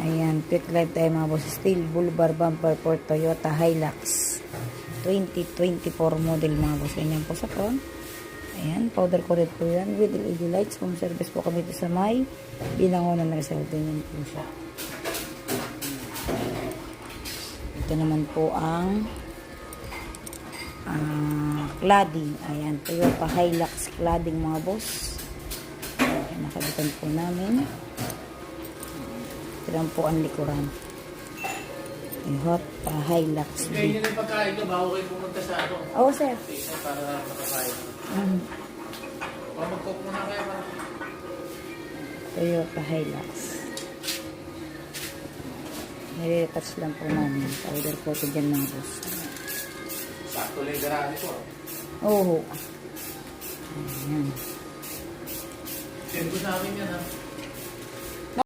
Ayan, quick live tayo mga boss. Steel Boulevard bumper for Toyota Hilux 2024 model mga boss. Ganyan po sa front. Ayan, powder coated po yan with LED lights. Home service po kami ito sa may Binangonan na Rizal. Ganyan po siya. Ito naman po ang cladding. Ayan, Toyota Hilux cladding mga boss. Ayan, nakabitan po namin. Ito lang po ang likuran. Hot Hilux. Kaya yun yung pagkain ko, bago kayo pumunta sa ano. Oo, sir. Para makakain. O mag-cook muna kayo para. Toyota Hilux. Nire-retouch lang po namin. Powder coated dyan mga boss. Sakto lang yung garami ko. Oo. Ayan. Send ko sa akin yan ha.